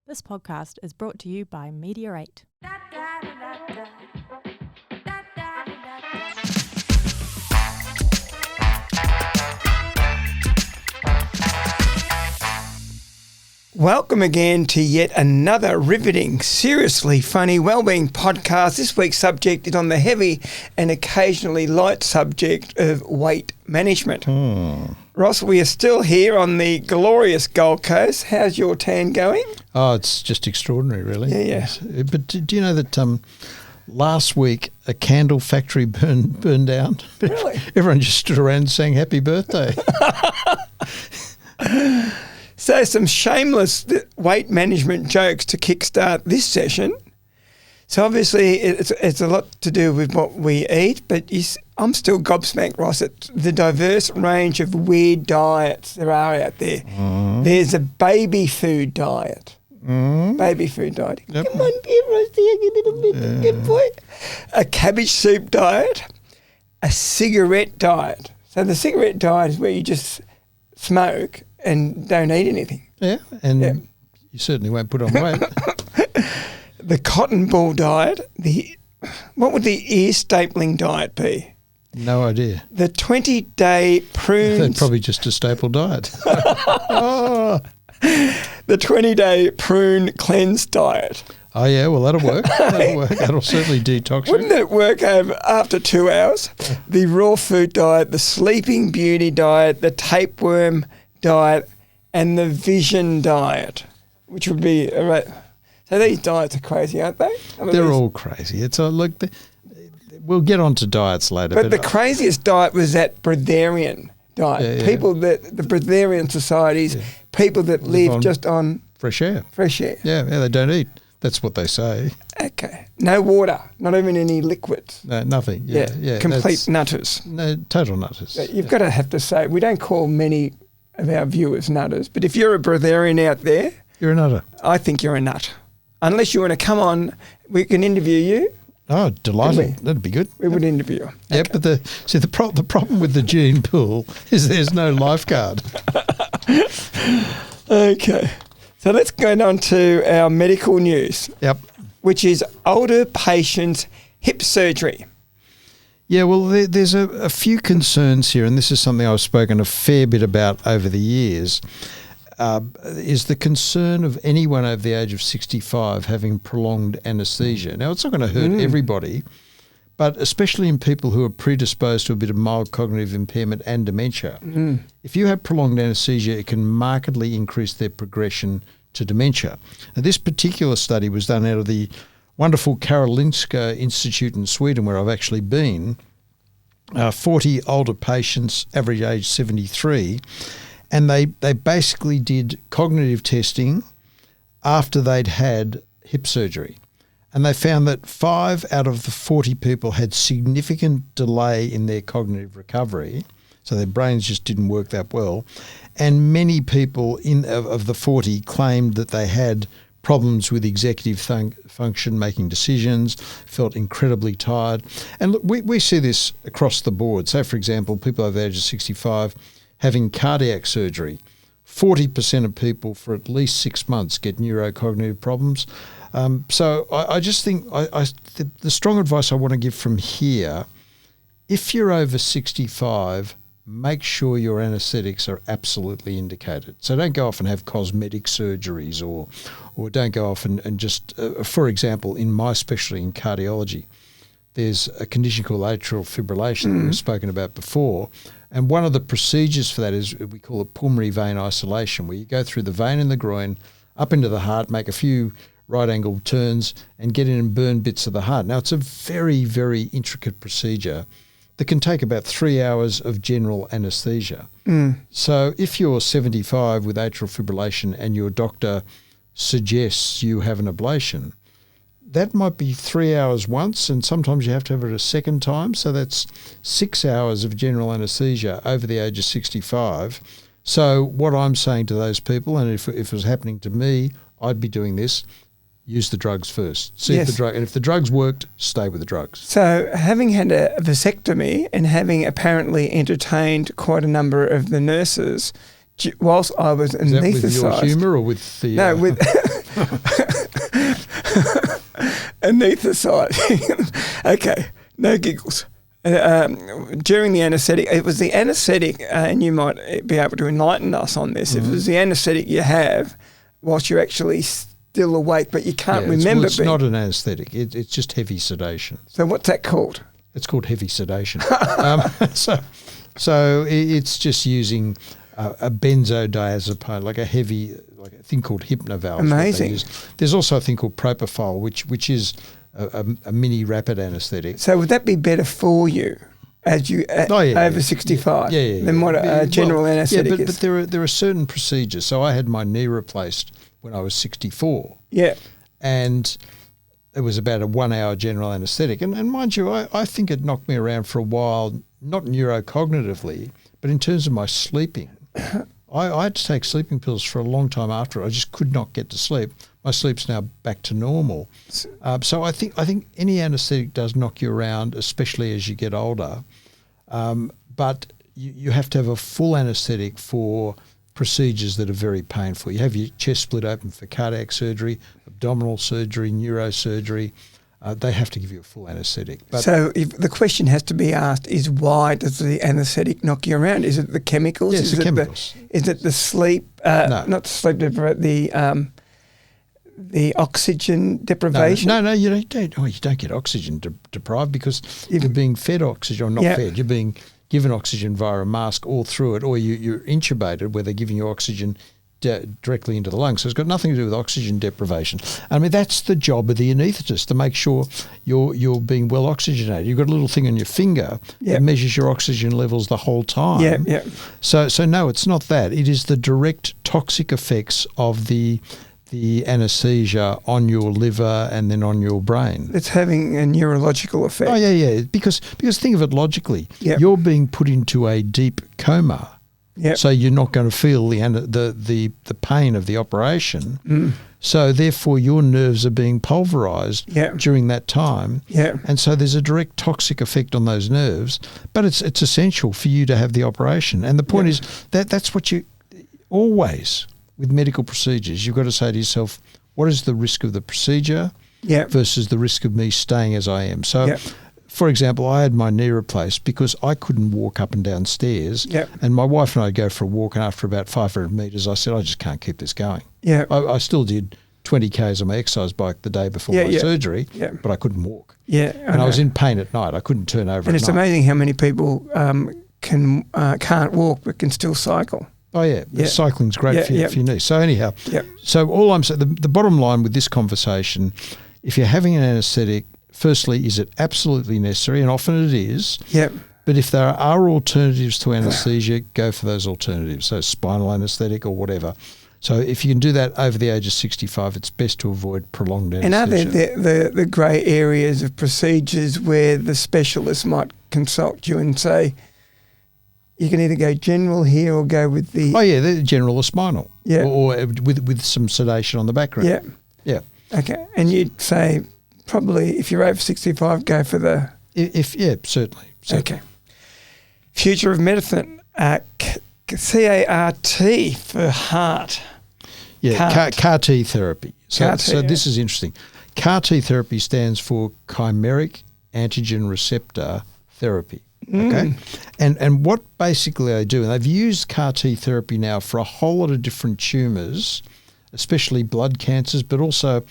This podcast is brought to you by Media 8. Welcome again to yet another riveting, seriously funny Wellbeing podcast. This week's subject is on the heavy and occasionally light subject of weight management. Ross, we are still here on the glorious Gold Coast. How's your tan going? Oh, it's just extraordinary, really. Yeah. But do you know that last week a candle factory burned down? Really? Everyone just stood around and sang happy birthday. So some shameless weight management jokes to kickstart this session. So obviously it's a lot to do with what we eat, but I'm still gobsmacked, Ross, at the diverse range of weird diets there are out there. There's a baby food diet. Baby food diet. Yep. Come on, give Rosie a little bit, good boy. A cabbage soup diet. A cigarette diet. So the cigarette diet is where you just smoke and don't eat anything. Yeah, and you certainly won't put on weight. The cotton ball diet. What would the ear stapling diet be? No idea. The 20-day prune. They're probably just a staple diet. The 20-day prune cleanse diet. Oh, yeah, well, that'll work. That'll certainly detox you. Wouldn't it work after 2 hours? The raw food diet, the sleeping beauty diet, the tapeworm diet, and the vision diet, which would be so these diets are crazy, aren't they? They're all crazy. It's look. We'll get on to diets later. But the craziest diet was that breatharian diet. Yeah. People the breatharian societies, people that live just on fresh air. Fresh air. Yeah, they don't eat. That's what they say. Okay. No water, not even any liquids. No, nothing. Yeah. Complete nutters. No, total nutters. You've got to have to say, we don't call many of our viewers nutters, but if you're a breatharian out there, you're a nutter. I think you're a nut. Unless you want to come on, we can interview you. Oh, delighted. That'd be good. We would interview you. Yeah, okay. But the problem with the gene pool is there's no lifeguard. Okay. So let's go on to our medical news. Yep. Which is older patients' hip surgery. Yeah, well, there's a few concerns here, and this is something I've spoken a fair bit about over the years, is the concern of anyone over the age of 65 having prolonged anesthesia. Now, it's not going to hurt everybody, but especially in people who are predisposed to a bit of mild cognitive impairment and dementia. If you have prolonged anesthesia, it can markedly increase their progression to dementia. Now, this particular study was done out of the wonderful Karolinska Institute in Sweden, where I've actually been. 40 older patients, average age 73, and they basically did cognitive testing after they'd had hip surgery. And they found that 5 out of the 40 people had significant delay in their cognitive recovery, so their brains just didn't work that well. And many people of the 40 claimed that they had problems with executive function, making decisions, felt incredibly tired. And look, we see this across the board. So, for example, people over the age of 65 having cardiac surgery. 40% of people for at least 6 months get neurocognitive problems. So I just think the strong advice I want to give from here, if you're over 65, make sure your anaesthetics are absolutely indicated. So don't go off and have cosmetic surgeries or don't go off and just, for example, in my specialty in cardiology, there's a condition called atrial fibrillation that we've spoken about before. And one of the procedures for that is we call it pulmonary vein isolation, where you go through the vein in the groin, up into the heart, make a few right-angled turns and get in and burn bits of the heart. Now, it's a very, very intricate procedure that can take about 3 hours of general anaesthesia. So if you're 75 with atrial fibrillation and your doctor suggests you have an ablation, that might be 3 hours once, and sometimes you have to have it a second time. So that's 6 hours of general anaesthesia over the age of 65. So what I'm saying to those people, and if it was happening to me, I'd be doing this. Use the drugs first. If the drugs worked, stay with the drugs. So having had a vasectomy and having apparently entertained quite a number of the nurses, whilst I was Is that with your anaesthetised. humour or with the... No, with anaesthetised. Okay, no giggles. During the anaesthetic, it was the anaesthetic, and you might be able to enlighten us on this. It was the anaesthetic you have whilst you're actually still awake, but you can't remember. It's not an anaesthetic. It's just heavy sedation. So what's that called? It's called heavy sedation. So it's just using a benzodiazepine, like a thing called Hypnoval. Amazing. There's also a thing called propofol, which is a mini rapid anaesthetic. So would that be better for you as you over 65 than what a general anaesthetic is? But there are certain procedures. So I had my knee replaced when I was 64. Yeah. And it was about a 1 hour general anaesthetic. And mind you, I think it knocked me around for a while, not neurocognitively, but in terms of my sleeping. I had to take sleeping pills for a long time after. I just could not get to sleep. My sleep's now back to normal. So I think any anaesthetic does knock you around, especially as you get older. But you have to have a full anaesthetic for procedures that are very painful. You have your chest split open for cardiac surgery, abdominal surgery, neurosurgery. They have to give you a full anaesthetic. So if the question has to be asked is, why does the anaesthetic knock you around? Is it the chemicals? Yes, the chemicals. Is it the sleep? No. Not the sleep deprivation, the oxygen deprivation? No, you don't. You don't get oxygen deprived because you're being fed oxygen, or not fed. You're being given oxygen via a mask all through it, or you're intubated where they're giving you oxygen directly into the lungs. So it's got nothing to do with oxygen deprivation. I mean, that's the job of the anaesthetist, to make sure you're being well oxygenated. You've got a little thing on your finger that measures your oxygen levels the whole time. Yeah. So no, it's not that. It is the direct toxic effects of the anesthesia on your liver and then on your brain. It's having a neurological effect. Oh yeah. Because think of it logically. Yep. You're being put into a deep coma. Yep. So you're not going to feel the pain of the operation. So therefore your nerves are being pulverised during that time. And so there's a direct toxic effect on those nerves. But it's essential for you to have the operation. And the point is that's what you always, with medical procedures, you've got to say to yourself, what is the risk of the procedure versus the risk of me staying as I am? So for example, I had my knee replaced because I couldn't walk up and down stairs. And my wife and I go for a walk, and after about 500 metres, I said, I just can't keep this going. I still did 20 Ks on my exercise bike the day before my surgery, but I couldn't walk. And I was in pain at night. I couldn't turn over and at it's night. amazing how many people can't walk but can still cycle. Oh, yeah. Cycling's great for your knees. So anyhow, so all I'm saying, the bottom line with this conversation, if you're having an anaesthetic, firstly, is it absolutely necessary? And often it is. But if there are alternatives to anaesthesia, go for those alternatives, so spinal anaesthetic or whatever. So if you can do that over the age of 65, it's best to avoid prolonged anaesthesia. And are there the grey areas of procedures where the specialist might consult you and say, you can either go general here or go with the... Oh, yeah, the general or spinal. Or with some sedation on the background. Yeah. Okay. And you'd say probably if you're over 65, go for the... Certainly. Okay. Future of medicine, CAR-T for heart. CAR-T therapy. So this is interesting. CAR-T therapy stands for chimeric antigen receptor therapy. Okay, and what basically they do, and they've used CAR-T therapy now for a whole lot of different tumours, especially blood cancers, but also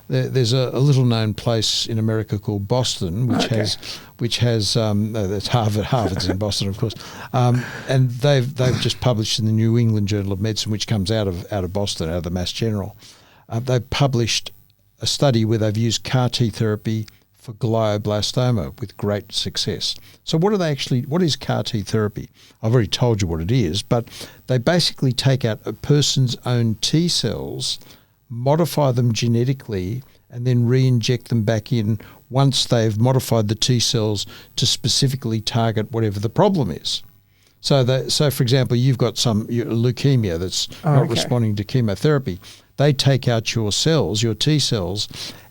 there's a little known place in America called Boston, which has that's Harvard's in Boston, of course, and they've just published in the New England Journal of Medicine, which comes out of Boston, out of the Mass General. They've published a study where they've used CAR-T therapy for glioblastoma with great success. So what is CAR-T therapy? I've already told you what it is, but they basically take out a person's own T cells, modify them genetically, and then re-inject them back in once they've modified the T cells to specifically target whatever the problem is. So for example, you've got some leukemia that's not responding to chemotherapy. They take out your cells, your T cells,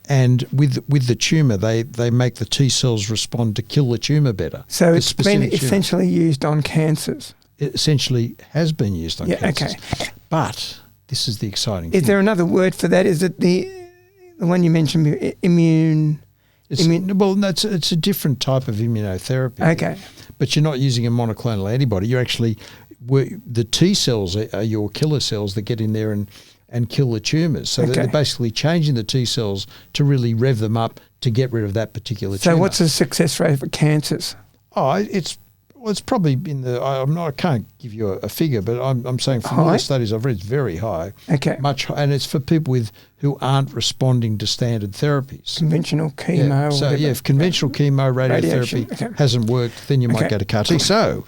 and with the tumour, they make the T cells respond to kill the tumour better. So it's been essentially used on cancers. it essentially has been used on cancers. Okay. But this is the exciting thing. Is there another word for that? Is it the one you mentioned, immune? Well, no, it's a different type of immunotherapy. Okay. But you're not using a monoclonal antibody. You're actually the T cells are your killer cells that get in there and kill the tumours. So they're basically changing the T cells to really rev them up to get rid of that particular tumour. So what's the success rate for cancers? Oh, it's probably in the. I can't give you a figure, but I'm saying from all the studies I've read, it's very high. Okay. Much, and it's for people who aren't responding to standard therapies. Conventional chemo. If conventional chemo, radiotherapy hasn't worked, then you might go to CAR T. So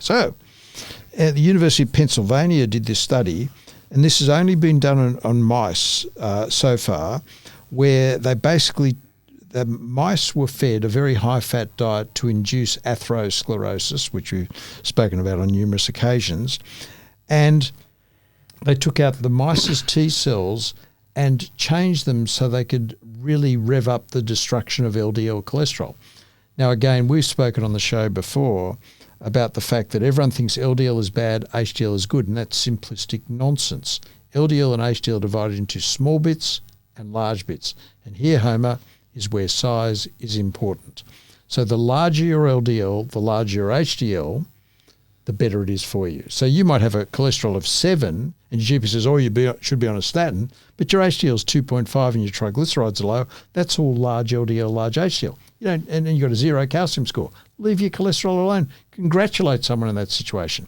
the University of Pennsylvania did this study, and this has only been done on mice so far, where they basically. The mice were fed a very high-fat diet to induce atherosclerosis, which we've spoken about on numerous occasions, and they took out the mice's T cells and changed them so they could really rev up the destruction of LDL cholesterol. Now, again, we've spoken on the show before about the fact that everyone thinks LDL is bad, HDL is good, and that's simplistic nonsense. LDL and HDL are divided into small bits and large bits. And here, Homer, is where size is important. So the larger your LDL, the larger your HDL, the better it is for you. So you might have a cholesterol of 7 and your GP says, should be on a statin, but your HDL is 2.5 and your triglycerides are low. That's all large LDL, large HDL. And then you've got a 0 calcium score. Leave your cholesterol alone. Congratulate someone in that situation.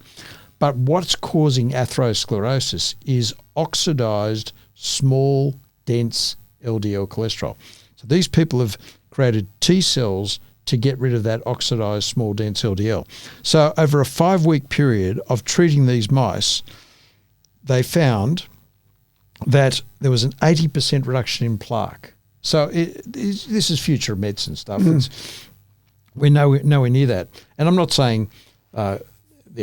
But what's causing atherosclerosis is oxidized, small, dense LDL cholesterol. So these people have created T cells to get rid of that oxidized small dense LDL. So over a 5-week period of treating these mice, they found that there was an 80% reduction in plaque. So this is future medicine stuff. We're nowhere near that. And I'm not saying a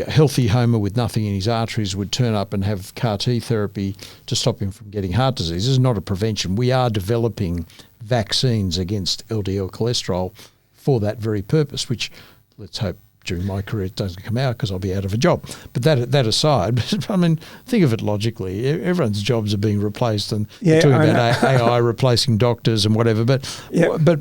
healthy Homer with nothing in his arteries would turn up and have CAR T therapy to stop him from getting heart disease. This is not a prevention. We are developing vaccines against LDL cholesterol for that very purpose, which let's hope during my career it doesn't come out because I'll be out of a job. But that aside, I mean, think of it logically. Everyone's jobs are being replaced, and talking about AI replacing doctors and whatever. But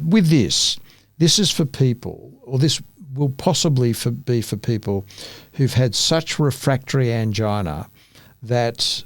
with this is for people, or this will possibly be for people who've had such refractory angina that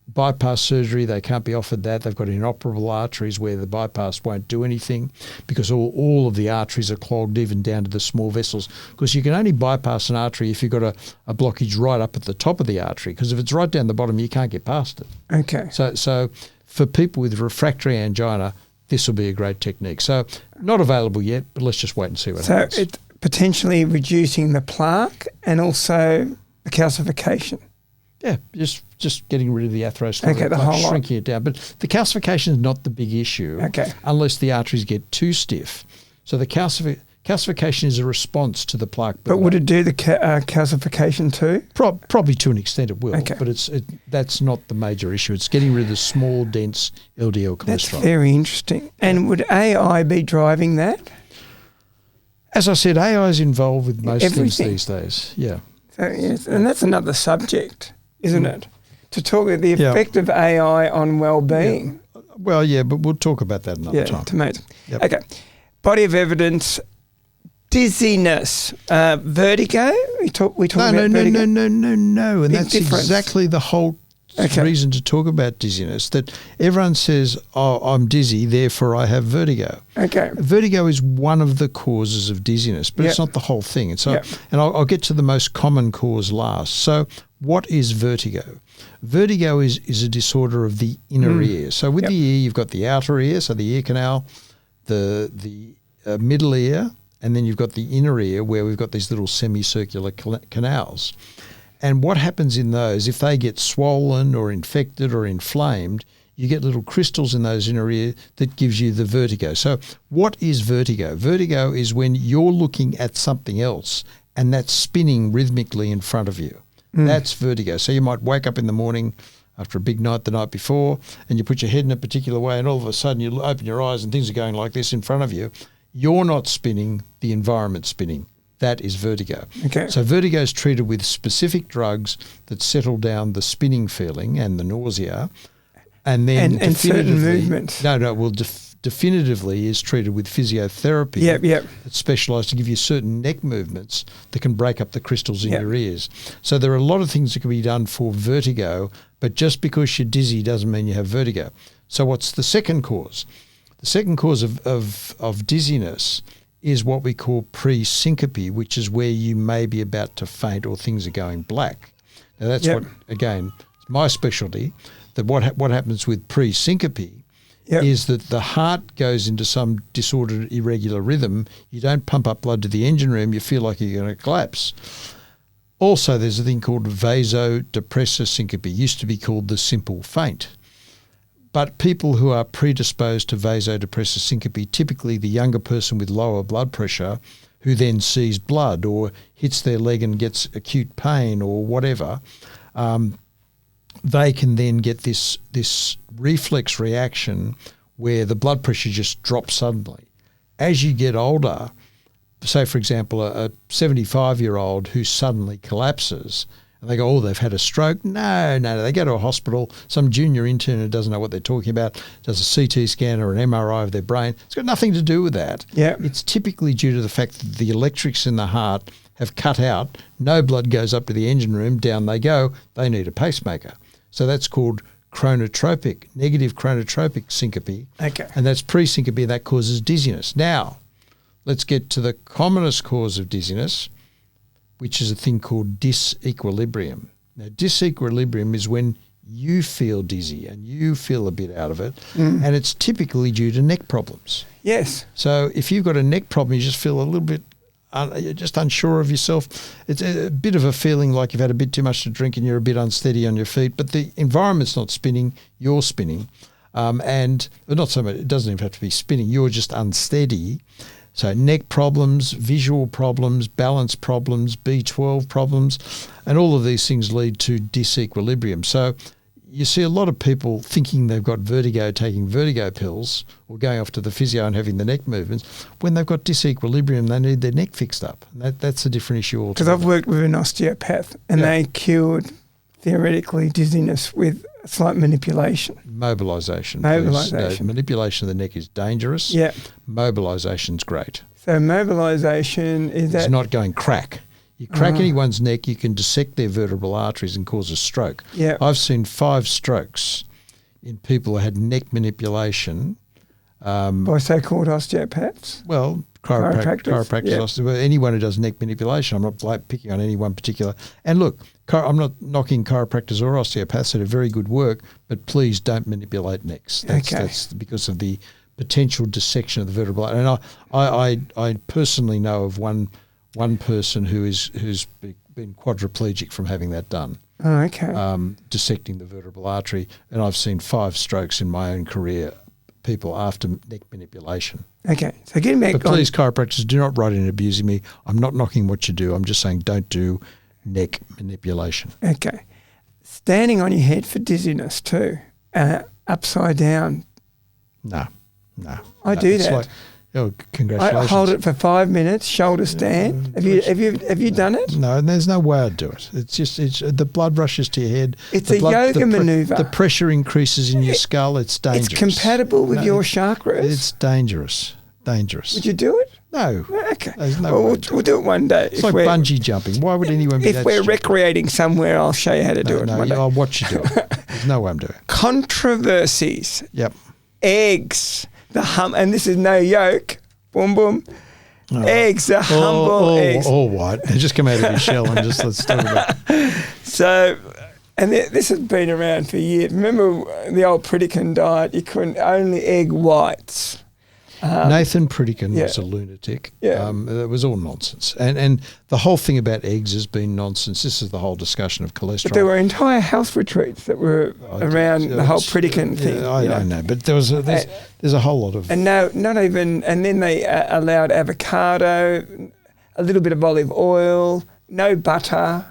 bypass surgery, they can't be offered that. They've got inoperable arteries where the bypass won't do anything because all of the arteries are clogged, even down to the small vessels. Because you can only bypass an artery if you've got a blockage right up at the top of the artery, because if it's right down the bottom, you can't get past it. Okay. So for people with refractory angina, this will be a great technique. So not available yet, but let's just wait and see what happens. So it's potentially reducing the plaque and also the calcification. Yeah, just getting rid of the atherosclerosis, shrinking it down. But the calcification is not the big issue unless the arteries get too stiff. So the calcification is a response to the plaque buildup. But would it do the calcification too? Probably to an extent it will, okay. But that's not the major issue. It's getting rid of the small, dense LDL cholesterol. That's very interesting. And would AI be driving that? As I said, AI is involved with most things these days. Yeah. So, yes, and that's another subject, isn't it? To talk about the effect of AI on well-being. Yeah. Well, yeah, but we'll talk about that another time. Tomato. Yep. Okay. Body of evidence, dizziness, vertigo. We talk about vertigo. No. And Big that's difference. Exactly the whole reason to talk about dizziness, that everyone says, I'm dizzy, therefore I have vertigo. Okay. Vertigo is one of the causes of dizziness, but it's not the whole thing. And so, and I'll get to the most common cause last. So what is vertigo? Vertigo is a disorder of the inner ear. So with the ear, you've got the outer ear, so the ear canal, the middle ear, and then you've got the inner ear where we've got these little semicircular canals. And what happens in those, if they get swollen or infected or inflamed, you get little crystals in those inner ear that gives you the vertigo. So what is vertigo? Vertigo is when you're looking at something else and that's spinning rhythmically in front of you. That's vertigo. So you might wake up in the morning after a big night the night before and you put your head in a particular way and all of a sudden you open your eyes and things are going like this in front of you. You're not spinning, the environment's spinning. that is vertigo. Okay. So vertigo is treated with specific drugs that settle down the spinning feeling and the nausea, and then and certain movements. Definitively is treated with physiotherapy. Yep. That's specialised to give you certain neck movements that can break up the crystals in your ears. So there are a lot of things that can be done for vertigo, but just because you're dizzy doesn't mean you have vertigo. So what's the second cause? The second cause of dizziness is what we call pre-syncope, which is where you may be about to faint or things are going black. Now that's what, again, it's my specialty, that what happens with pre-syncope is that the heart goes into some disordered, irregular rhythm. You don't pump up blood to the engine room. You feel like you're going to collapse. Also, there's a thing called vasodepressor syncope. It used to be called the simple faint. But people who are predisposed to vasodepressor syncope, typically the younger person with lower blood pressure who then sees blood or hits their leg and gets acute pain or whatever, they can then get this reflex reaction where the blood pressure just drops suddenly. As you get older, say, for example, a 75-year-old who suddenly collapses and they go, oh, they've had a stroke. No. They go to a hospital. Some junior intern who doesn't know what they're talking about does a CT scan or an MRI of their brain. It's got nothing to do with that. Yeah. It's typically due to the fact that the electrics in the heart have cut out. No blood goes up to the engine room. Down they go. They need a pacemaker. So that's called negative chronotropic syncope. Okay. And that's pre-syncope, and that causes dizziness. Now, let's get to the commonest cause of dizziness, which is a thing called disequilibrium. Now, disequilibrium is when you feel dizzy and you feel a bit out of it, and it's typically due to neck problems. Yes. So if you've got a neck problem, you just feel a little bit you're just unsure of yourself. It's a bit of a feeling like you've had a bit too much to drink and you're a bit unsteady on your feet, but the environment's not spinning, you're spinning. And not so much, it doesn't even have to be spinning, you're just unsteady. So neck problems, visual problems, balance problems, B12 problems, and all of these things lead to disequilibrium. So you see a lot of people thinking they've got vertigo, taking vertigo pills or going off to the physio and having the neck movements. When they've got disequilibrium, they need their neck fixed up. And that's a different issue altogether. Because I've worked with an osteopath and they cured, theoretically, dizziness with slight manipulation. Mobilisation. Mobilisation. No, manipulation of the neck is dangerous. Yeah. Mobilisation's great. So mobilisation is that... It's not going crack. You crack anyone's neck, you can dissect their vertebral arteries and cause a stroke. Yeah. I've seen 5 strokes in people who had neck manipulation. By so-called osteopaths? Well, chiropractors, Yep. anyone who does neck manipulation. I'm not picking on any one particular. And look, I'm not knocking chiropractors or osteopaths that do very good work, but please don't manipulate necks. That's because of the potential dissection of the vertebral artery. And I personally know of one person who's been quadriplegic from having that done. Oh, okay. Dissecting the vertebral artery, and I've seen 5 strokes in my own career, people after neck manipulation. Okay, so getting back But please, chiropractors, do not write in abusing me. I'm not knocking what you do. I'm just saying don't do neck manipulation. Okay. Standing on your head for dizziness too, upside down. No. I do that. Like, oh, congratulations. I hold it for 5 minutes, shoulder stand. Have you done it? No, and there's no way I'd do it. It's the blood rushes to your head. It's a yoga maneuver. The pressure increases in your skull. It's dangerous. It's compatible with your chakras. It's dangerous. Would you do it? No. Okay. There's no way. We'll do it one day. It's like bungee jumping. Why would anyone be that If we're stupid? recreating somewhere, I'll show you how to do it one day. I'll watch you do it. There's no way I'm doing it. Controversies. Yep. Eggs. And this is no yoke. Boom, boom. Oh. Eggs, the humble eggs. All white. They just come out of your shell and just let's talk about it. So, and this has been around for years. Remember the old Pritikin diet? You couldn't only egg whites. Nathan Pritikin was a lunatic. Yeah. It was all nonsense. And the whole thing about eggs has been nonsense. This is the whole discussion of cholesterol. But there were entire health retreats that were around the whole Pritikin thing. I know, but there's a whole lot of... And no, not even... And then they allowed avocado, a little bit of olive oil, no butter...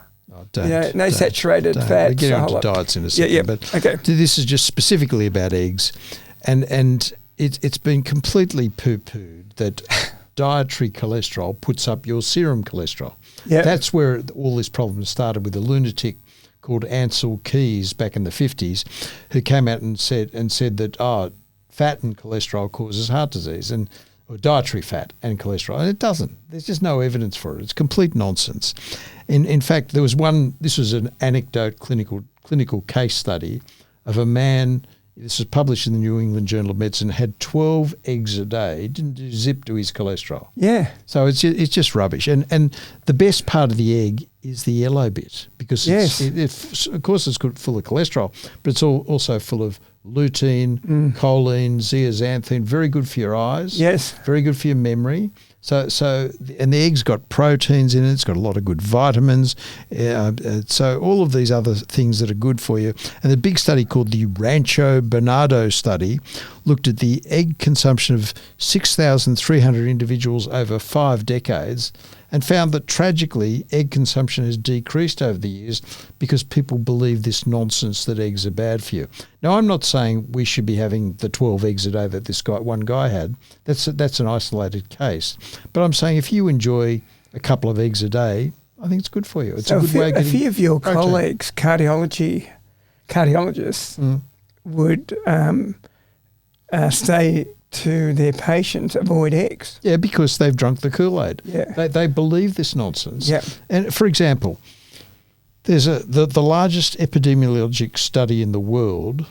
no saturated fats. We're getting onto diets in a second. Yeah. But okay. This is just specifically about eggs. And it's been completely poo-pooed that dietary cholesterol puts up your serum cholesterol. Yeah. That's where all this problem started with a lunatic called Ansel Keys back in the 50s, who came out and said that fat and cholesterol causes heart disease, or dietary fat and cholesterol, and it doesn't. There's just no evidence for it. It's complete nonsense. In fact, there was one. This was an anecdote clinical case study of a man. This was published in the New England Journal of Medicine. Had 12 eggs a day. Didn't do zip to his cholesterol. Yeah. So it's just rubbish. And the best part of the egg is the yellow bit, because of course it's good, full of cholesterol, but it's also full of lutein, choline, zeaxanthin. Very good for your eyes. Yes. Very good for your memory. So and the egg's got proteins in it. It's got a lot of good vitamins. So all of these other things that are good for you. And the big study called the Rancho Bernardo study looked at the egg consumption of 6,300 individuals over 5 decades and found that tragically egg consumption has decreased over the years because people believe this nonsense that eggs are bad for you. Now, I'm not saying we should be having the 12 eggs a day that one guy had. That's an isolated case. But I'm saying if you enjoy a couple of eggs a day, I think it's good for you. It's a good way of getting a few of your protein. colleagues, cardiologists, would say to their patients, avoid eggs. Yeah, because they've drunk the Kool-Aid. Yeah. They believe this nonsense. Yeah. And for example, there's the largest epidemiologic study in the world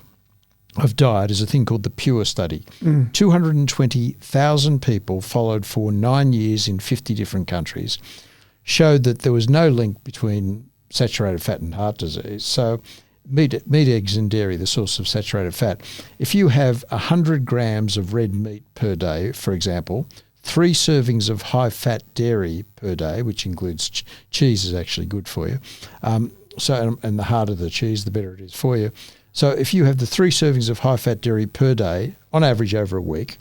of diet is a thing called the PURE study. 220,000 people followed for 9 years in 50 different countries, showed that there was no link between saturated fat and heart disease. So meat, eggs and dairy, the source of saturated fat. If you have 100 grams of red meat per day, for example, 3 servings of high-fat dairy per day, which includes cheese is actually good for you. And the harder the cheese, the better it is for you. So if you have the 3 servings of high-fat dairy per day, on average over a week,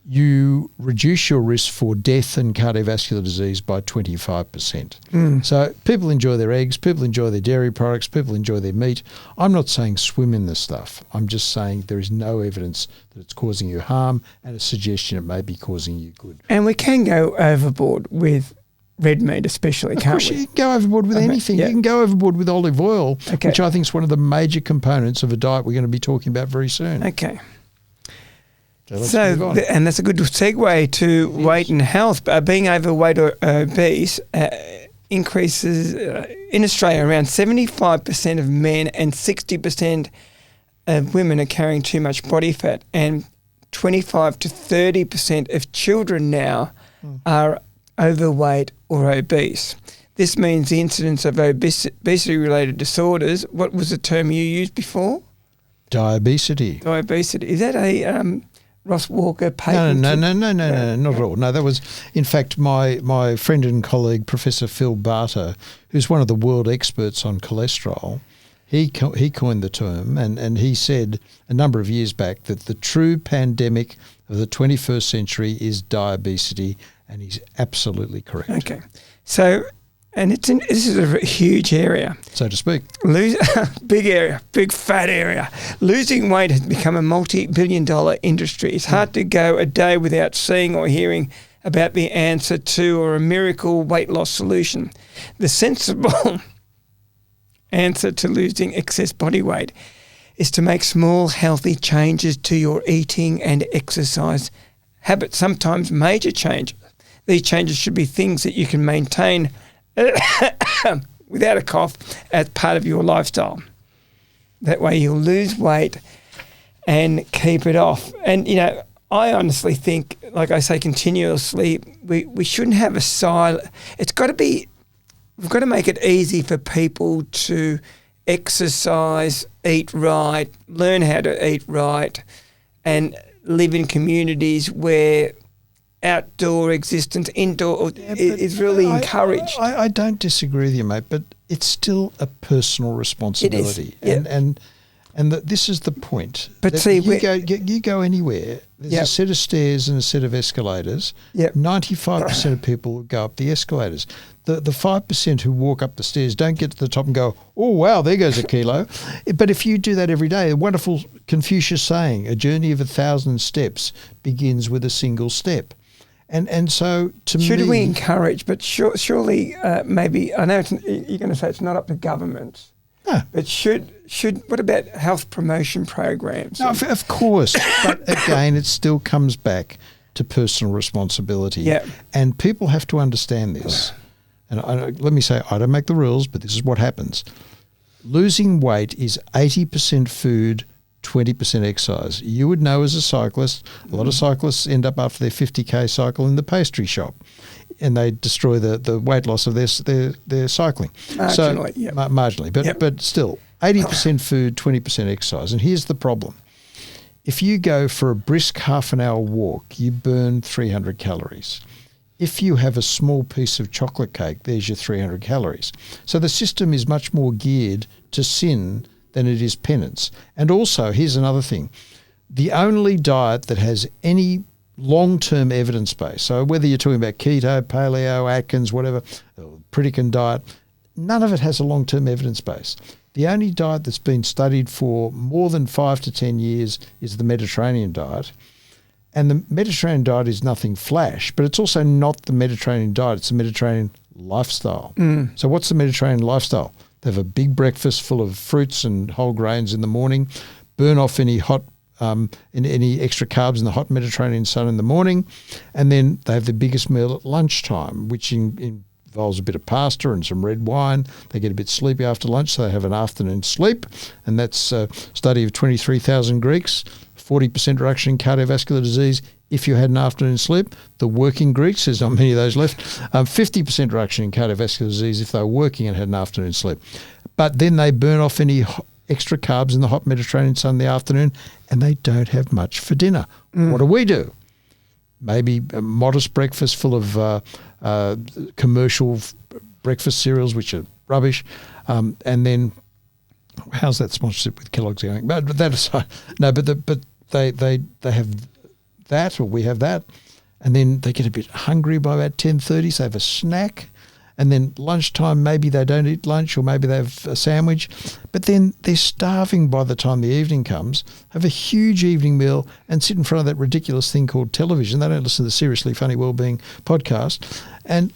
you reduce your risk for death and cardiovascular disease by 25%. So people enjoy their eggs, people enjoy their dairy products, people enjoy their meat. I'm not saying swim in this stuff. I'm just saying there is no evidence that it's causing you harm and a suggestion it may be causing you good. And we can go overboard with red meat especially, can't we? Of course, you can go overboard with anything. Yeah. You can go overboard with olive oil, which I think is one of the major components of a diet we're going to be talking about very soon. Okay. And that's a good segue to weight and health. Being overweight or obese increases in Australia. Around 75% of men and 60% of women are carrying too much body fat, and 25 to 30% of children now are overweight or obese. This means the incidence of obesity-related disorders. What was the term you used before? Diabesity. Diabesity. Is that a Ross Walker patent? No, not at all. No, that was, in fact, my friend and colleague, Professor Phil Barter, who's one of the world experts on cholesterol. He coined the term, and he said a number of years back that the true pandemic of the 21st century is diabesity, and he's absolutely correct. Okay. So, and this is a huge area, so to speak. Big area, big fat area. Losing weight has become a multi-billion-dollar industry. It's hard to go a day without seeing or hearing about the answer to or a miracle weight loss solution. The sensible answer to losing excess body weight is to make small, healthy changes to your eating and exercise habits, sometimes major changes. These changes should be things that you can maintain without a cough as part of your lifestyle. That way you'll lose weight and keep it off. And, I honestly think, like I say continuously, we shouldn't have a silent. We've got to make it easy for people to exercise, eat right, learn how to eat right, and live in communities where outdoor existence, indoor is really encouraged. I don't disagree with you, mate, but it's still a personal responsibility. It is, yeah. And this is the point. But see, you go anywhere, there's a set of stairs and a set of escalators. 95% of people will go up the escalators. The 5% who walk up the stairs don't get to the top and go, oh, wow, there goes a kilo. But if you do that every day, a wonderful Confucius saying, a journey of 1,000 steps begins with a single step. And so to me... Should we encourage, but surely maybe, I know you're going to say it's not up to government, but what about health promotion programs? No, of course. But again, it still comes back to personal responsibility. Yeah. And people have to understand this. And let me say, I don't make the rules, but this is what happens. Losing weight is 80% food, 20% exercise. You would know as a cyclist, a lot of cyclists end up after their 50K cycle in the pastry shop, and they destroy the weight loss of their cycling. Marginally, marginally. But still, 80% food, 20% exercise. And here's the problem. If you go for a brisk half an hour walk, you burn 300 calories. If you have a small piece of chocolate cake, there's your 300 calories. So the system is much more geared to sin than it is penance. And also, here's another thing. The only diet that has any long-term evidence base, so whether you're talking about keto, paleo, Atkins, whatever, Pritikin diet, none of it has a long-term evidence base. The only diet that's been studied for more than 5 to 10 years is the Mediterranean diet. And the Mediterranean diet is nothing flash, but it's also not the Mediterranean diet. It's the Mediterranean lifestyle. So what's the Mediterranean lifestyle? They have a big breakfast full of fruits and whole grains in the morning, burn off any hot any extra carbs in the hot Mediterranean sun in the morning, and then they have the biggest meal at lunchtime, which involves a bit of pasta and some red wine. They get a bit sleepy after lunch, so they have an afternoon sleep, and that's a study of 23,000 Greeks, 40% reduction in cardiovascular disease if you had an afternoon sleep. The working Greeks, there's not many of those left, 50% reduction in cardiovascular disease if they were working and had an afternoon sleep. But then they burn off any extra carbs in the hot Mediterranean sun in the afternoon, and they don't have much for dinner. What do? Maybe a modest breakfast full of commercial breakfast cereals, which are rubbish, and then how's that sponsorship with Kellogg's going? But that aside, no, but they have that, or we have that, and then they get a bit hungry by about 10:30, so they have a snack, and then lunchtime maybe they don't eat lunch, or maybe they have a sandwich, but then they're starving by the time the evening comes, have a huge evening meal, and sit in front of that ridiculous thing called television. They don't listen to the Seriously Funny Wellbeing podcast, and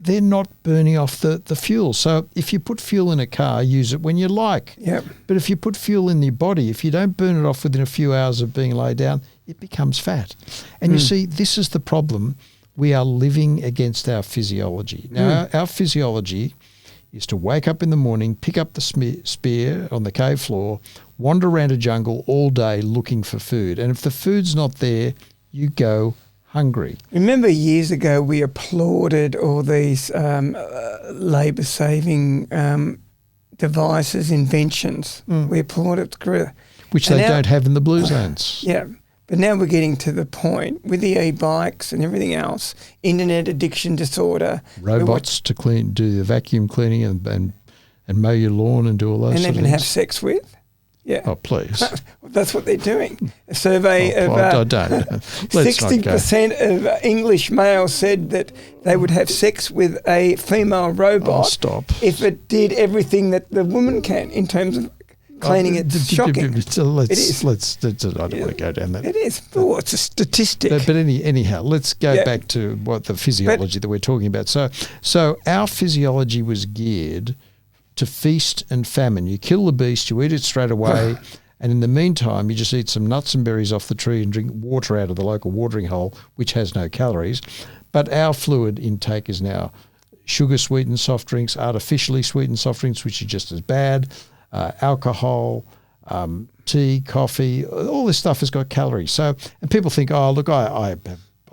they're not burning off the fuel. So if you put fuel in a car, use it when you like. Yep. But if you put fuel in your body, if you don't burn it off within a few hours of being laid down, it becomes fat. And you see, this is the problem. We are living against our physiology. Now, our physiology is to wake up in the morning, pick up the spear on the cave floor, wander around a jungle all day looking for food. And if the food's not there, you go hungry. Remember years ago we applauded all these labour-saving devices, inventions. We applauded. Which they don't have in the blue zones. Yeah. But now we're getting to the point with the e-bikes and everything else, internet addiction disorder. Robots to do the vacuum cleaning and mow your lawn and do all those and sort of even things. have sex with. Yeah. Oh, please. That's what they're doing. A survey of 60% of English males said that they would have sex with a female robot if it did everything that the woman can in terms of cleaning. It's shocking. I don't want to go down that. It is. Oh, it's a statistic. But anyhow, let's go back to what the physiology that we're talking about. So our physiology was geared to feast and famine. You kill the beast, you eat it straight away, and in the meantime, you just eat some nuts and berries off the tree and drink water out of the local watering hole, which has no calories. But our fluid intake is now sugar-sweetened soft drinks, artificially sweetened soft drinks, which are just as bad, alcohol, tea, coffee, all this stuff has got calories. So, and people think, oh, look, I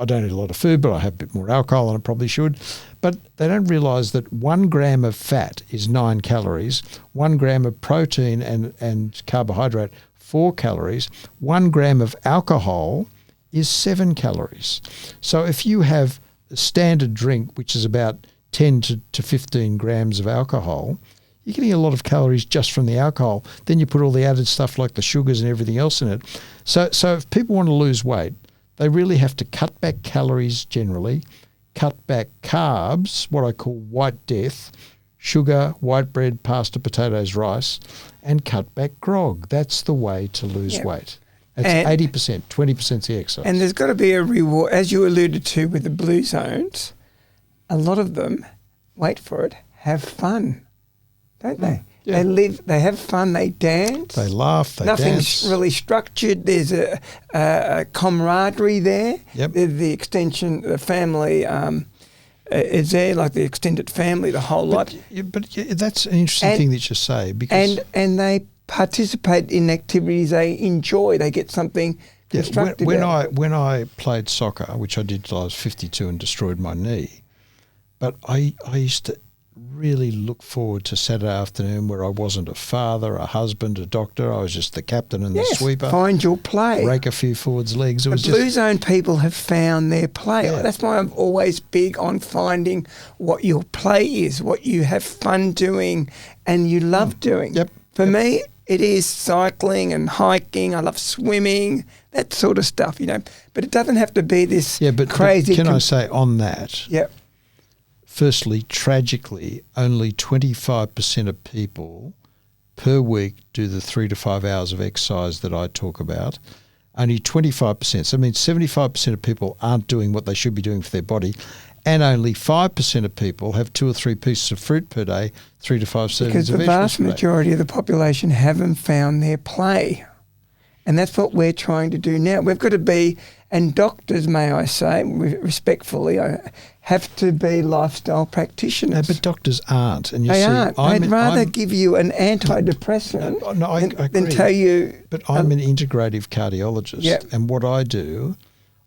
don't eat a lot of food, but I have a bit more alcohol than I probably should. But they don't realise that 1 gram of fat is 9 calories, 1 gram of protein and carbohydrate, 4 calories, 1 gram of alcohol is 7 calories. So if you have a standard drink, which is about 10 to 15 grams of alcohol, you're getting a lot of calories just from the alcohol. Then you put all the added stuff like the sugars and everything else in it. So if people want to lose weight, they really have to cut back calories generally, cut back carbs, what I call white death, sugar, white bread, pasta, potatoes, rice, and cut back grog. That's the way to lose weight. It's And- 80%, 20% the exercise. And there's got to be a reward, as you alluded to with the blue zones. A lot of them, wait for it, have fun, don't they? Yeah. They have fun, they dance. They laugh, they Nothing's dance. really structured. There's a camaraderie there. Yep. The extension, the family is there, like the extended family, the whole lot. But that's an interesting thing that you say, because And they participate in activities they enjoy. They get something constructive. when I played soccer, which I did till I was 52 and destroyed my knee, but I used to really look forward to Saturday afternoon where I wasn't a father, a husband, a doctor. I was just the captain and the sweeper. Find your play. Rake a few forwards' legs. It was The blue zone people have found their play. Yeah. That's why I'm always big on finding what your play is, what you have fun doing and you love doing. Yep. For me, it is cycling and hiking. I love swimming, that sort of stuff, But it doesn't have to be this crazy. Can I say on that? Yep. Firstly, tragically, only 25% of people per week do the 3 to 5 hours of exercise that I talk about. Only 25%. So that means 75% of people aren't doing what they should be doing for their body. And only 5% of people have 2 or 3 pieces of fruit per day, 3 to 5 servings Because of the vegetables vast per day. majority of the population haven't found their play. And that's what we're trying to do now. We've got to be, and doctors, may I say, respectfully, have to be lifestyle practitioners. No, but doctors aren't. And They aren't. They'd rather give you an antidepressant I than agree. tell you... But I'm an integrative cardiologist. Yep. And what I do,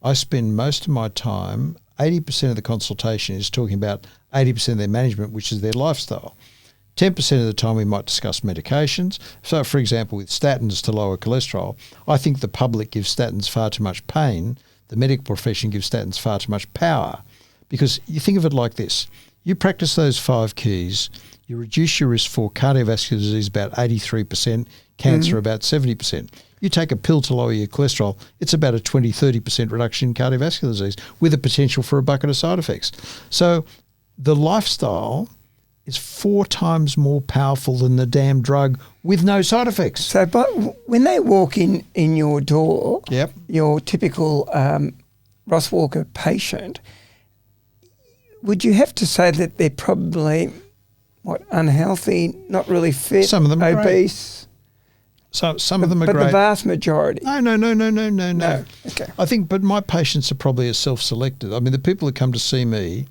I spend most of my time, 80% of the consultation is talking about 80% of their management, which is their lifestyle. 10% of the time we might discuss medications. So, for example, with statins to lower cholesterol, I think the public gives statins far too much pain. The medical profession gives statins far too much power. Because you think of it like this. You practice those 5 keys, you reduce your risk for cardiovascular disease about 83%, cancer about 70%. You take a pill to lower your cholesterol, it's about a 20-30% reduction in cardiovascular disease with the potential for a bucket of side effects. So the lifestyle is 4 times more powerful than the damn drug with no side effects. So but when they walk in your door, Yep. your typical Ross Walker patient, would you have to say that they're probably, unhealthy, not really fit, Some of them are obese? So some of them are but great. the vast majority. No. No. Okay. I think, but my patients are probably as self-selected. I mean, the people that come to see me,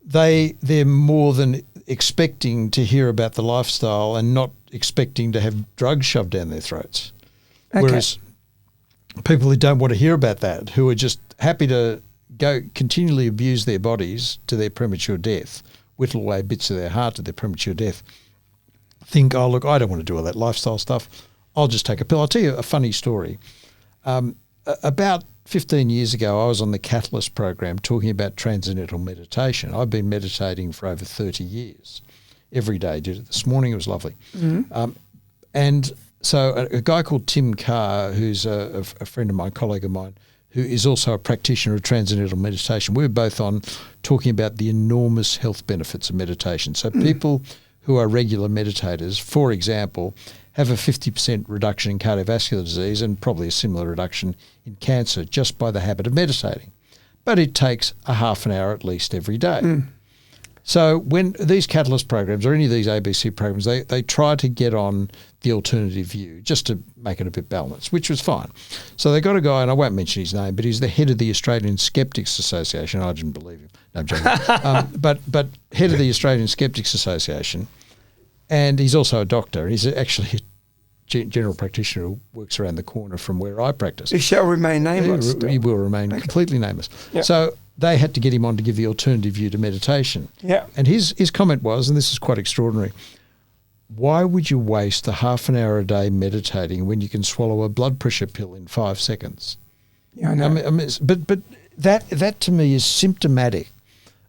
they're more than expecting to hear about the lifestyle and not expecting to have drugs shoved down their throats. Okay. Whereas people who don't want to hear about that, who are just happy to go continually abuse their bodies to their premature death, whittle away bits of their heart to their premature death, think, oh, look, I don't want to do all that lifestyle stuff. I'll just take a pill. I'll tell you a funny story. About 15 years ago, I was on the Catalyst program talking about transcendental meditation. I've been meditating for over 30 years. Every day, did it this morning. It was lovely. And so a guy called Tim Carr, who's a friend of mine, colleague of mine, who is also a practitioner of transcendental meditation, we were both on talking about the enormous health benefits of meditation. So people who are regular meditators, for example, have a 50% reduction in cardiovascular disease and probably a similar reduction in cancer just by the habit of meditating. But it takes a half an hour at least every day. So when these Catalyst programs or any of these ABC programs, they try to get on the alternative view just to make it a bit balanced, which was fine. So they got a guy, and I won't mention his name, but he's the head of the Australian Skeptics Association. I didn't believe him. No, I'm joking. But head of the Australian Skeptics Association, and he's also a doctor. He's actually a general practitioner who works around the corner from where I practice. He shall remain nameless. He will remain completely nameless. Yep. So they had to get him on to give the alternative view to meditation. Yeah. And his comment was, and this is quite extraordinary, why would you waste a half an hour a day meditating when you can swallow a blood pressure pill in 5 seconds? Yeah, I know. But that to me is symptomatic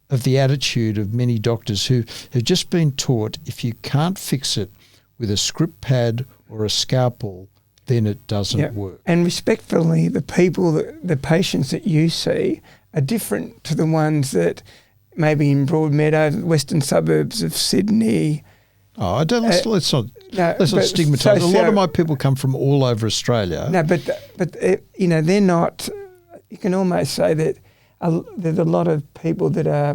of the attitude of many doctors who have just been taught if you can't fix it with a script pad or a scalpel, then it doesn't work. And respectfully, the patients that you see are different to the ones that maybe in Broadmeadow, western suburbs of Sydney, Oh, I don't. Let's not stigmatise. A lot of my people come from all over Australia. No, but they're not. You can almost say that there's a lot of people that are,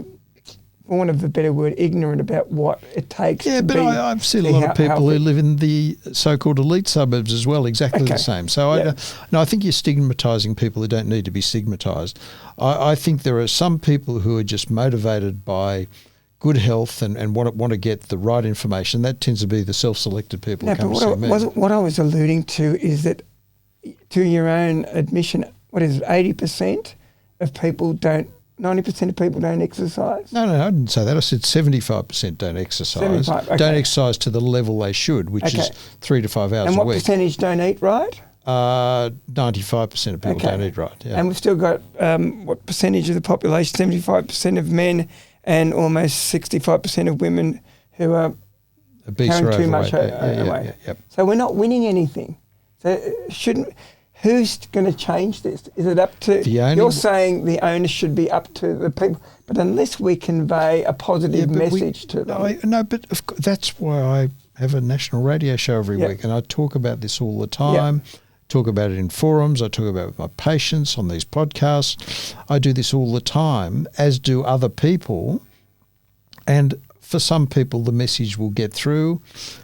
for want of a better word, ignorant about what it takes. Yeah, but I've seen a lot of people who live in the so-called elite suburbs as well, exactly the same. So I think you're stigmatising people who don't need to be stigmatised. I think there are some people who are just motivated by good health and want to get the right information. That tends to be the self-selected people who come to see me. What I was alluding to is that, to your own admission, 80% of people don't, 90% of people don't exercise? No, I didn't say that. I said 75% don't exercise. 75, okay. Don't exercise to the level they should, which is 3 to 5 hours a week. And what percentage don't eat right? 95% of people don't eat right. Yeah. And we've still got what percentage of the population? 75% of men and almost 65% of women who are obese carrying or too much overweight. weight. Yep. So we're not winning anything. So who's going to change this? Is it up to... You're saying the onus should be up to the people, but unless we convey a positive message to them... That's why I have a national radio show every week, and I talk about this all the time. Talk about it in forums. I talk about it with my patients on these podcasts. I do this all the time, as do other people. And for some people, the message will get through,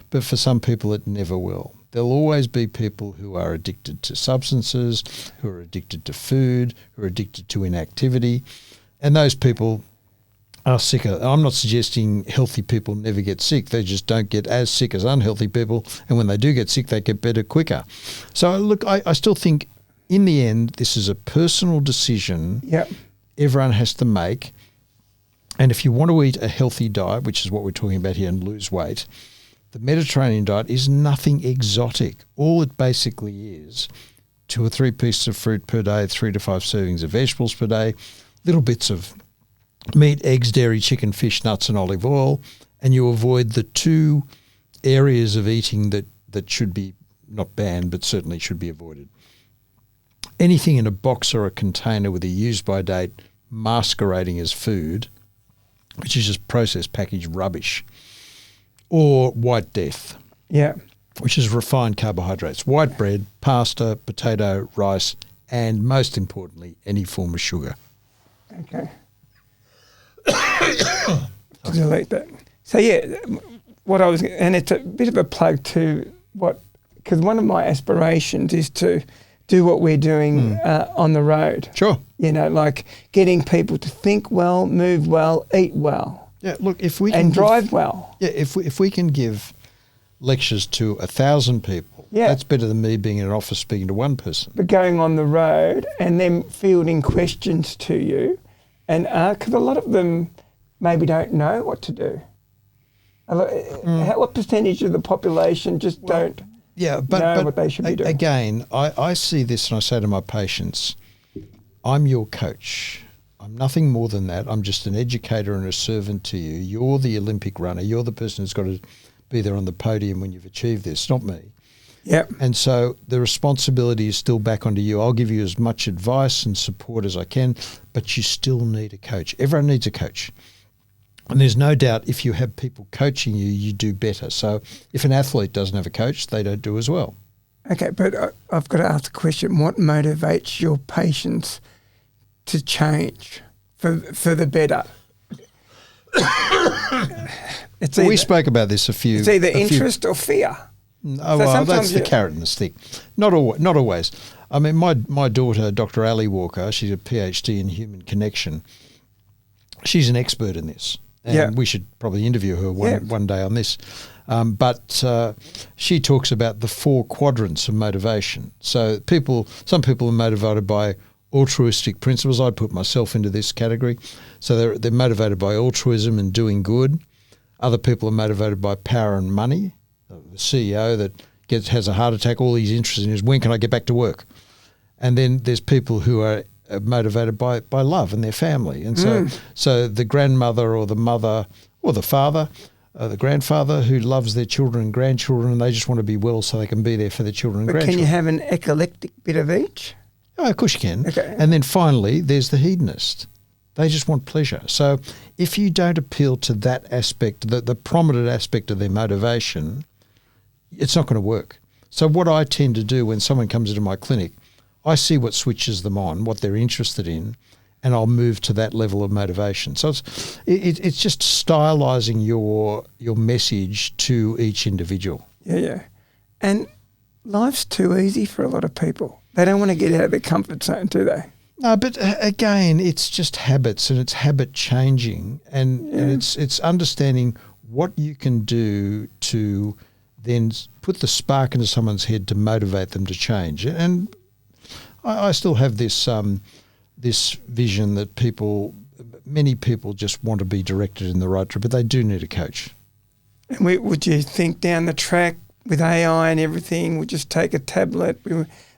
but for some people, it never will. There'll always be people who are addicted to substances, who are addicted to food, who are addicted to inactivity, and those people are sicker. I'm not suggesting healthy people never get sick. They just don't get as sick as unhealthy people, and when they do get sick, they get better quicker. So, look, I still think in the end, this is a personal decision everyone has to make, and if you want to eat a healthy diet, which is what we're talking about here, and lose weight, the Mediterranean diet is nothing exotic. All it basically is 2 or 3 pieces of fruit per day, 3 to 5 servings of vegetables per day, little bits of meat, eggs, dairy, chicken, fish, nuts and olive oil, and you avoid the 2 areas of eating that should be not banned but certainly should be avoided. Anything in a box or a container with a use-by date masquerading as food, which is just processed packaged rubbish, or white death, which is refined carbohydrates, white bread, pasta, potato, rice, and most importantly, any form of sugar. Okay. Delete that. So what I was, and it's a bit of a plug to because one of my aspirations is to do what we're doing on the road. Sure. Like getting people to think well, move well, eat well. Yeah, look, if we can drive well. Yeah, if we can give lectures to 1,000 people, that's better than me being in an office speaking to one person. But going on the road and then fielding questions to you, and because a lot of them maybe don't know what to do. What percentage of the population just don't know what they should be doing? Again, I see this and I say to my patients, I'm your coach. I'm nothing more than that. I'm just an educator and a servant to you. You're the Olympic runner. You're the person who's got to be there on the podium when you've achieved this, not me. Yep. And so the responsibility is still back onto you. I'll give you as much advice and support as I can, but you still need a coach. Everyone needs a coach. And there's no doubt if you have people coaching you, you do better. So if an athlete doesn't have a coach, they don't do as well. Okay, but I've got to ask the question, what motivates your patients to change for the better? We spoke about this a few... It's either interest or fear. Oh, well, that's the carrot and the stick. Not always. I mean, my daughter, Dr. Ali Walker, she's a PhD in human connection. She's an expert in this. And we should probably interview her one day on this. But she talks about the 4 quadrants of motivation. So some people are motivated by altruistic principles. I put myself into this category. So they're motivated by altruism and doing good. Other people are motivated by power and money. The CEO that has a heart attack, all he's interested in is when can I get back to work? And then there's people who are motivated by love and their family. And so the grandmother or the mother or the father, the grandfather who loves their children and grandchildren, and they just want to be well so they can be there for their children and grandchildren. Can you have an eclectic bit of each? Oh, of course you can. Okay. And then finally, there's the hedonist. They just want pleasure. So if you don't appeal to that aspect, the prominent aspect of their motivation, it's not going to work. So what I tend to do when someone comes into my clinic, I see what switches them on, what they're interested in, and I'll move to that level of motivation. So it's just stylising your message to each individual. Yeah. And life's too easy for a lot of people. They don't want to get out of their comfort zone, do they? No, but again, it's just habits and it's habit changing and it's understanding what you can do to then put the spark into someone's head to motivate them to change. And I still have this this vision that many people just want to be directed in the right direction, but they do need a coach. And would you think down the track with AI and everything, we'll just take a tablet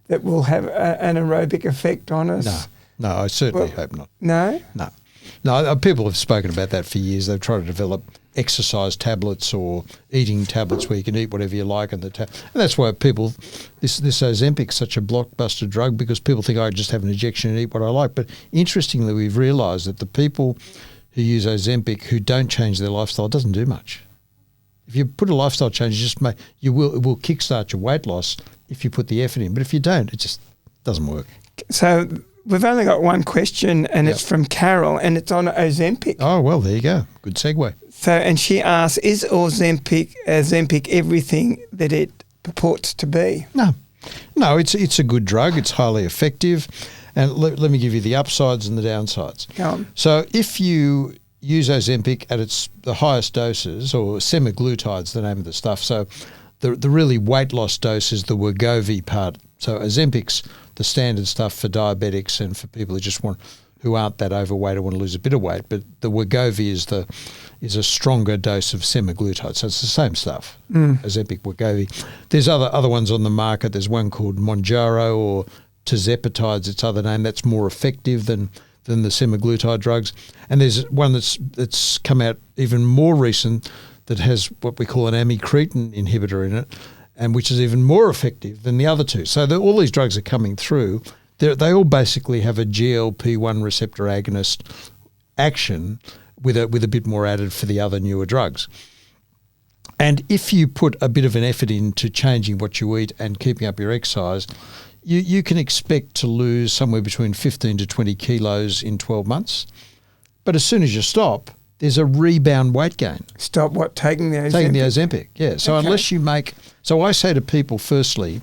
that will have an aerobic effect on us? No, I certainly hope not. No? No, people have spoken about that for years. They've tried to develop exercise tablets or eating tablets where you can eat whatever you like. And that's why this Ozempic is such a blockbuster drug, because people think I just have an injection and eat what I like. But interestingly, we've realised that the people who use Ozempic who don't change their lifestyle, it doesn't do much. If you put a lifestyle change, it will kickstart your weight loss if you put the effort in. But if you don't, it just doesn't work. So we've only got one question, and it's from Carol, and it's on Ozempic. Oh, well, there you go. Good segue. So, and she asks, is Ozempic everything that it purports to be? No, it's a good drug. It's highly effective. And let me give you the upsides and the downsides. Go on. So if you use Ozempic at the highest doses, or semaglutide's the name of the stuff. So the really weight loss dose is the Wegovy part. So Ozempic's the standard stuff for diabetics and for people who aren't that overweight or want to lose a bit of weight. But the Wegovy is a stronger dose of semaglutide. So it's the same stuff, Ozempic, Wegovy. There's other ones on the market. There's one called Mounjaro or tirzepatide's its other name. That's more effective than the semaglutide drugs. And there's one that's come out even more recent that has what we call an amycretin inhibitor in it, and which is even more effective than the other two. So all these drugs are coming through. They all basically have a GLP-1 receptor agonist action with a bit more added for the other newer drugs. And if you put a bit of an effort into changing what you eat and keeping up your exercise, you can expect to lose somewhere between 15 to 20 kilos in 12 months. But as soon as you stop, there's a rebound weight gain. Stop what? Taking the Ozempic? Taking the Ozempic, yeah. So unless you so I say to people, firstly,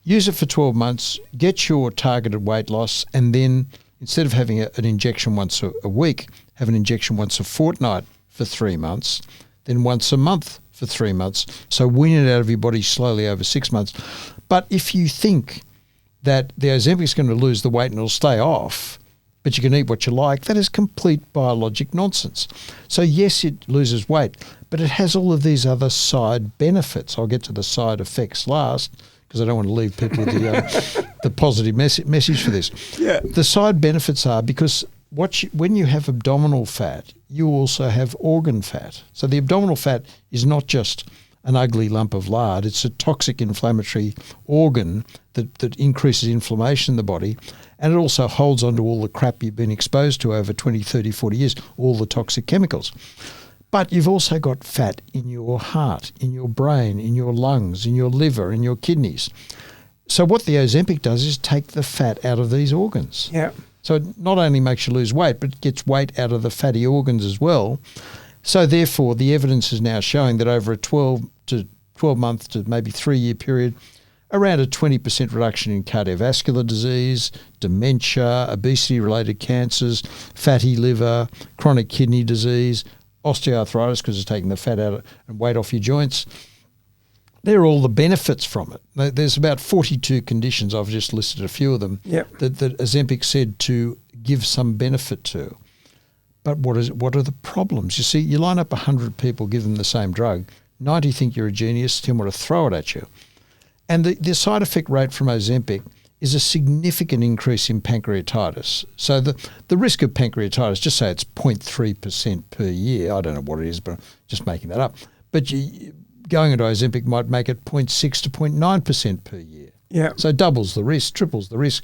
use it for 12 months, get your targeted weight loss, and then instead of having an injection once a week, have an injection once a fortnight for 3 months, then once a month for 3 months. So wean it out of your body slowly over 6 months. But if you think that the Ozempic is going to lose the weight and it'll stay off, but you can eat what you like, that is complete biologic nonsense. So yes, it loses weight, but it has all of these other side benefits. I'll get to the side effects last, because I don't want to leave people with the positive message for this. Yeah. The side benefits are because when you have abdominal fat, you also have organ fat. So the abdominal fat is not just an ugly lump of lard. It's a toxic inflammatory organ that increases inflammation in the body, and it also holds onto all the crap you've been exposed to over 20, 30, 40 years, all the toxic chemicals. But you've also got fat in your heart, in your brain, in your lungs, in your liver, in your kidneys. So what the Ozempic does is take the fat out of these organs. Yeah. So it not only makes you lose weight, but it gets weight out of the fatty organs as well. So therefore, the evidence is now showing that over a 12 month to maybe 3 year period, around a 20% reduction in cardiovascular disease, dementia, obesity-related cancers, fatty liver, chronic kidney disease, osteoarthritis because it's taking the fat out and weight off your joints. They're all the benefits from it. There's about 42 conditions, I've just listed a few of them, that Ozempic said to give some benefit to. But what are the problems? You see, you line up 100 people, give them the same drug, 90 think you're a genius, 10 want to throw it at you. And the side effect rate from Ozempic is a significant increase in pancreatitis. So the risk of pancreatitis, just say it's 0.3% per year. I don't know what it is, but I'm just making that up. But going into Ozempic might make it 0.6 to 0.9% per year. Yeah. So doubles the risk, triples the risk.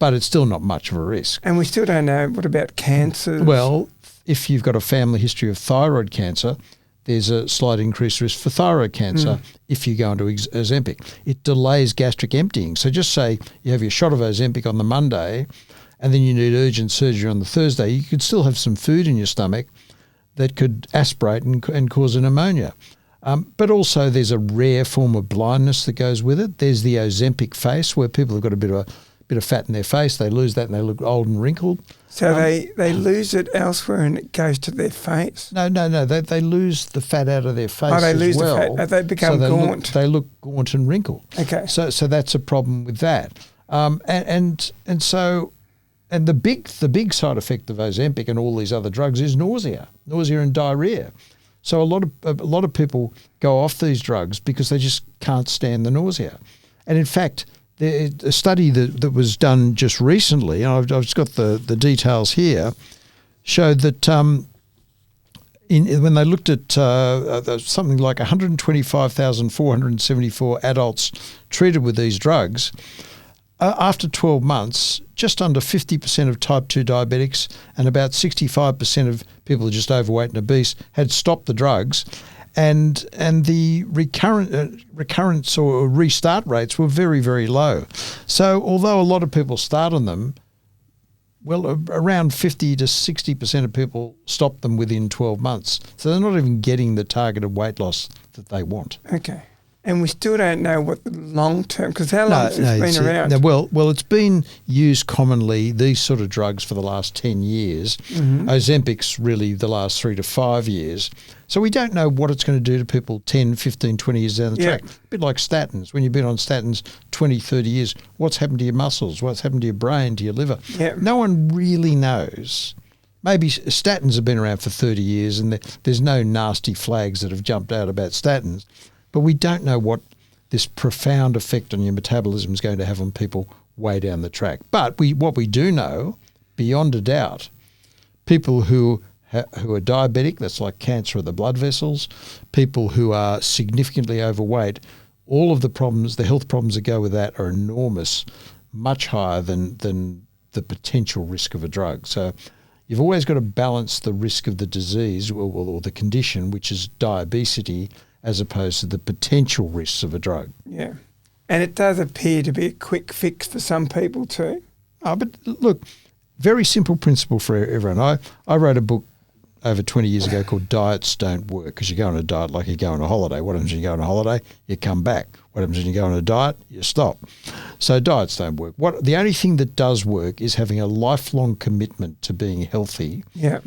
but it's still not much of a risk. And we still don't know, what about cancers? Well, if you've got a family history of thyroid cancer, there's a slight increased risk for thyroid cancer if you go into Ozempic. It delays gastric emptying. So just say you have your shot of Ozempic on the Monday and then you need urgent surgery on the Thursday, you could still have some food in your stomach that could aspirate and cause a pneumonia. But also there's a rare form of blindness that goes with it. There's the Ozempic face, where people have got a bit of fat in their face. They lose that and they look old and wrinkled. So they lose it elsewhere and it goes to their face? No. They lose the fat out of their face as well. Oh, they lose the fat. They become gaunt. They look gaunt and wrinkled. Okay. So that's a problem with that. And the big side effect of Ozempic and all these other drugs is nausea and diarrhea. So a lot of people go off these drugs because they just can't stand the nausea. And in fact, a study that was done just recently, and I've just got the details here, showed that when they looked at something like 125,474 adults treated with these drugs, after 12 months, just under 50% of type 2 diabetics and about 65% of people who are just overweight and obese had stopped the drugs. And the recurrence or restart rates were very, very low. So although a lot of people start on them, well, around 50 to 60% of people stop them within 12 months. So they're not even getting the targeted weight loss that they want. Okay. And we still don't know what the long term, because how long has this been around? Well, it's been used commonly, these sort of drugs, for the last 10 years. Ozempic's really the last 3 to 5 years. So we don't know what it's going to do to people 10, 15, 20 years down the track. A bit like statins. When you've been on statins 20, 30 years, what's happened to your muscles? What's happened to your brain, to your liver? Yeah. No one really knows. Maybe statins have been around for 30 years and there's no nasty flags that have jumped out about statins. But we don't know what this profound effect on your metabolism is going to have on people way down the track. But what we do know, beyond a doubt, people who are diabetic, that's like cancer of the blood vessels, people who are significantly overweight, all of the problems, the health problems that go with that are enormous, much higher than the potential risk of a drug. So you've always got to balance the risk of the disease or the condition, which is diabetes, as opposed to the potential risks of a drug. Yeah. And it does appear to be a quick fix for some people too. Oh, but look, very simple principle for everyone. I wrote a book over 20 years ago called Diets Don't Work, because you go on a diet like you go on a holiday. What happens when you go on a holiday? You come back. What happens when you go on a diet? You stop. So diets don't work. The only thing that does work is having a lifelong commitment to being healthy. Yeah.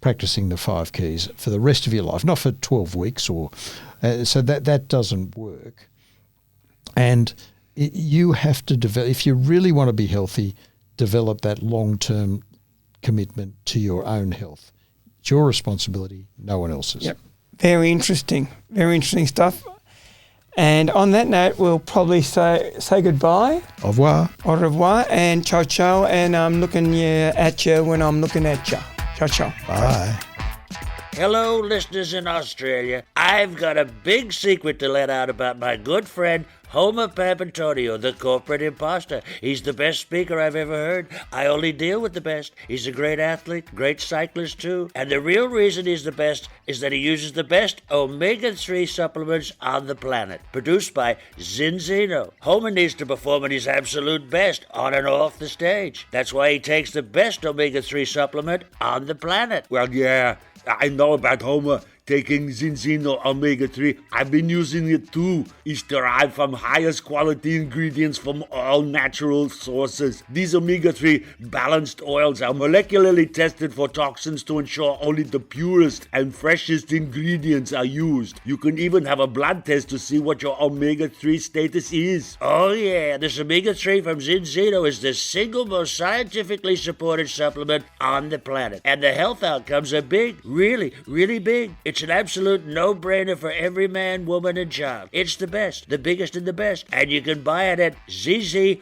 Practicing the 5 keys for the rest of your life, not for 12 weeks or so that doesn't work. And you have to develop, if you really want to be healthy, develop that long-term commitment to your own health. It's your responsibility, no one else's. Yep. Very interesting stuff. And on that note, we'll probably say goodbye. Au revoir. Au revoir and ciao ciao. And I'm looking at you when I'm looking at you. Ciao ciao. Bye. Hello, listeners in Australia. I've got a big secret to let out about my good friend, Homer Papantonio, the corporate imposter. He's the best speaker I've ever heard. I only deal with the best. He's a great athlete, great cyclist too. And the real reason he's the best is that he uses the best omega-3 supplements on the planet, produced by Zinzino. Homer needs to perform at his absolute best on and off the stage. That's why he takes the best omega-3 supplement on the planet. Well, yeah, I know about Homer taking Zinzino Omega-3. I've been using it too. It's derived from highest quality ingredients from all natural sources. These Omega-3 balanced oils are molecularly tested for toxins to ensure only the purest and freshest ingredients are used. You can even have a blood test to see what your Omega-3 status is. Oh yeah, this Omega-3 from Zinzino is the single most scientifically supported supplement on the planet. And the health outcomes are big, really, really big. It's an absolute no-brainer for every man, woman, and child. It's the best, the biggest, and the best. And you can buy it at zzomega.com.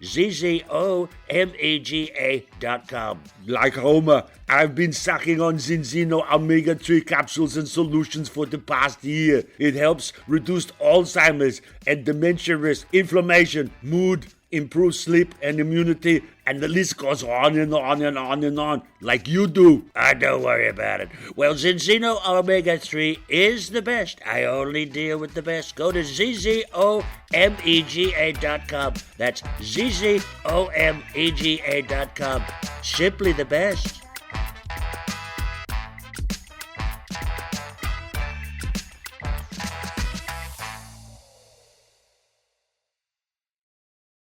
zzomega.com. Like Homer, I've been sucking on Zinzino Omega-3 capsules and solutions for the past year. It helps reduce Alzheimer's and dementia risk, inflammation, mood, improves sleep and immunity, and the list goes on and on and on and on, like you do. Don't worry about it. Well, Zinzino Omega-3 is the best. I only deal with the best. Go to zzomega.com. That's zzomega.com. Simply the best.